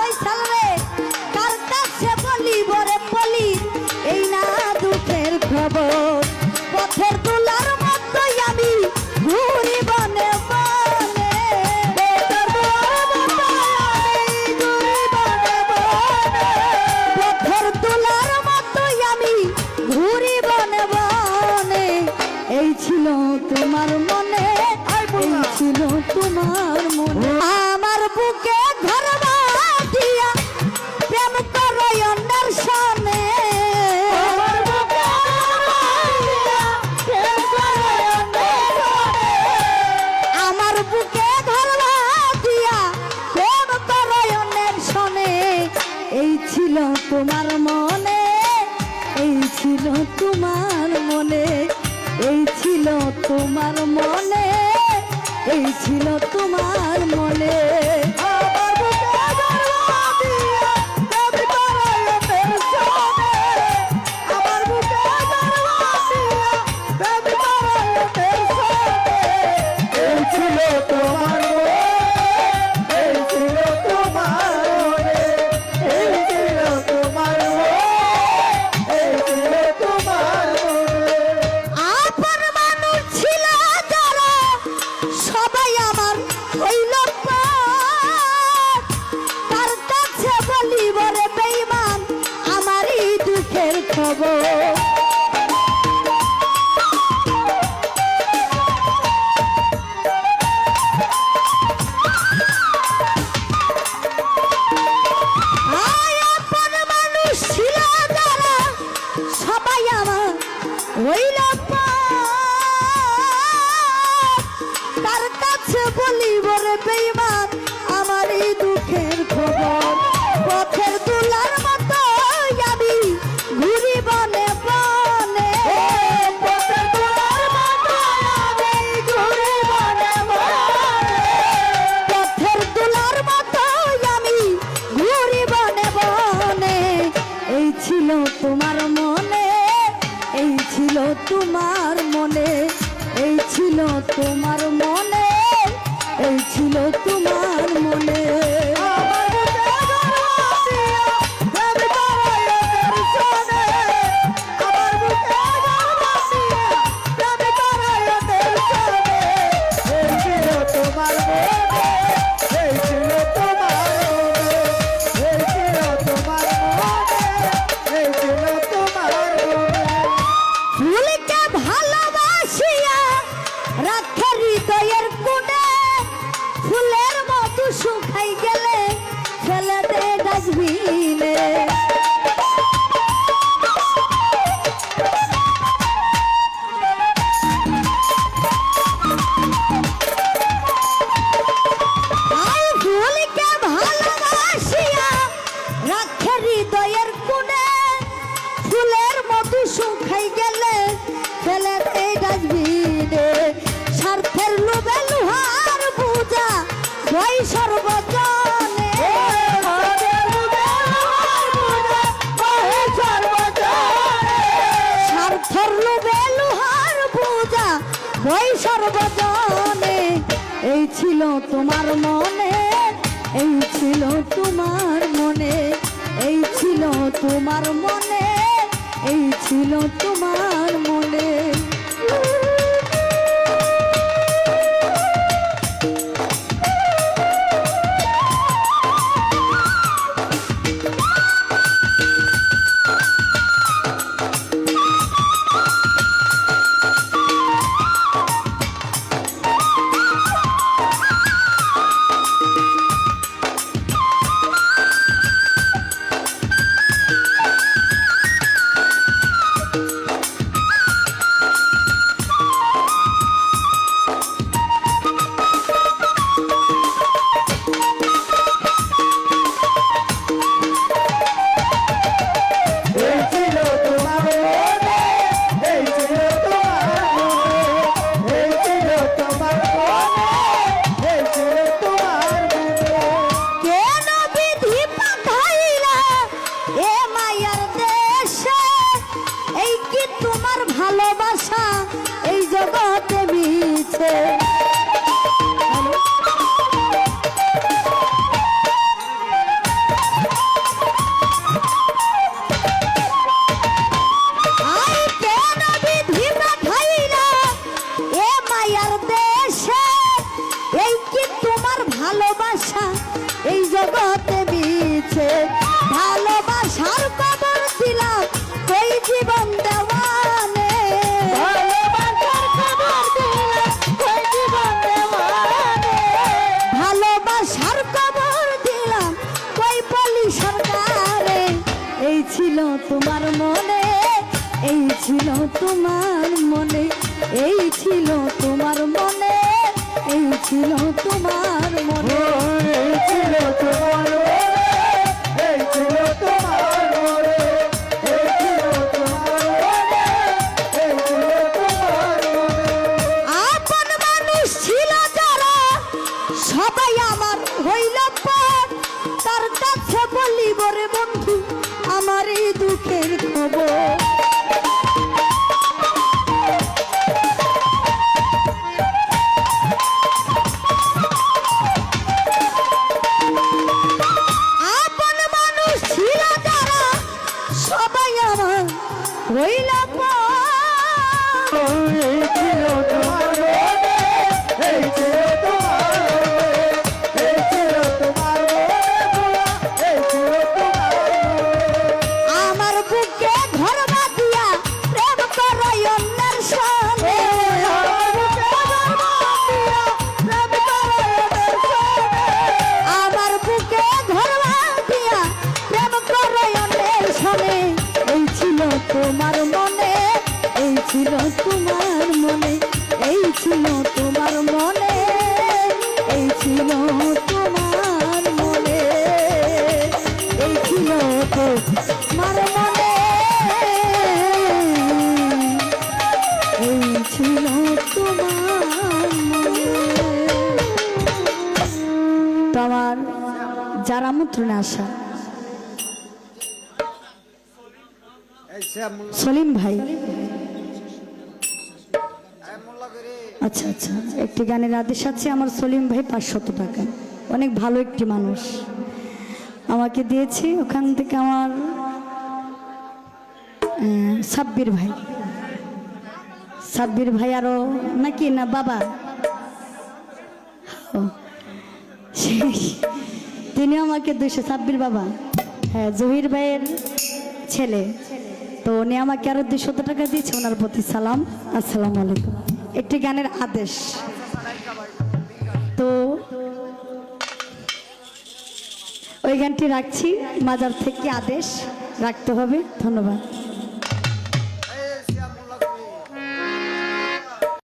ফয়সাল রে কার কাছে বলিব রে বলি এই না দুঃখের খবর পথের দুলার মতোই আমি ঘুরি বনে বনে পথের দুলার মতোই আমি ঘুরি বনে বনে এই ছিল তোমার মনে এই ছিল তোমার মনে আমার বুকে ঘর বাঁধিয়া প্রেম করো অন্যের সামনে আমার বুকে ঘর বাঁধিয়া প্রেম করো অন্যের সামনে এই ছিল তোমার মনে এই ছিল তোমার মনে এই ছিল তোমার মনে এই ছিল তোমার মনে তার কাছে বলিব রে বেঈমান আমার এই দুঃখের খবর পথের দুলার মতো আমি ঘুরি বনে বনে পথের দুলার মতো আমি ঘুরি বনে বনে পথের দুলার মতো আমি ঘুরি বনে বনে এই ছিল তোমার মনে এই ছিল তোমার মনে এই ছিল তোমার মনে এই ছিল তোমার মনে শুকাই গেলে ফেলে দে ডাস্টবিনে ফুলকে ভালোবাসিয়া রাখে হৃদয়ের কোণে ফুলের মতো শুকাই গেলে ফেলে দে ডাস্টবিনে স্বার্থের লোভে লোহার পূজা ওই সর্বজনে স্বার্থের লোভে লোহার পূজা ওই সর্বজনে এই ছিল তোমার মনে এই ছিল তোমার মনে এই ছিল তোমার মনে এই ছিল তোমার মনে ছিল তোমার মনে, এই ছিল তোমার মনে, এই ছিল তোমার মনে, এই ছিল তোমার মনে, এই ছিল তোমার মনে, এই ছিল তোমার মনে, এই ছিল তোমার মনে, এই ছিল তোমার মনে। আপন মানুষ ছিল যারা সবাই আমার হইল পর, তার কাছে বলিব রে বন্ধু আমার এই দুঃখের খবর। আপন মানুষ ছিল যারা সবাই আমার হইল পর, এই ছিল তোমার মনে, এই ছিল তোমার মনে, এই ছিল তোমার মনে, এই ছিল তোমার মনে। আমার বুকে ঘর বাঁধিয়া প্রেম করই অন্যের সঙ্গে, আমার বুকে ঘর বাঁধিয়া প্রেম করই অন্যের সঙ্গে, এই ছিল তোমার মনে, এই ছিল তোমার মনে, এই ছিল তোমার মনে, এই ছিল তোমার মনে, এই ছিল তোমার মনে, এই ছিল তোমার মনে। তো আমার যারা আমন্ত্রণে আসা সলিম ভাই, আচ্ছা আচ্ছা, একটি গানের আদেশ আছে আমার সলিম ভাই 500 টাকা, অনেক ভালো একটি মানুষ আমাকে দিয়েছে। ওখান থেকে আমার সাব্বির ভাই, সাব্বির ভাই আরো নাকি না বাবা, ও, তিনি আমাকে 200, সাব্বির বাবা, হ্যাঁ জহির ভাইয়ের ছেলে, তো উনি আমাকে আরো 200 টাকা দিয়েছে, ওনার প্রতি সালাম, আসসালামু আলাইকুম। একটি গানের আদেশ, তো ওই গানটি রাখছি, মাজার থেকে আদেশ রাখতে হবে। ধন্যবাদ।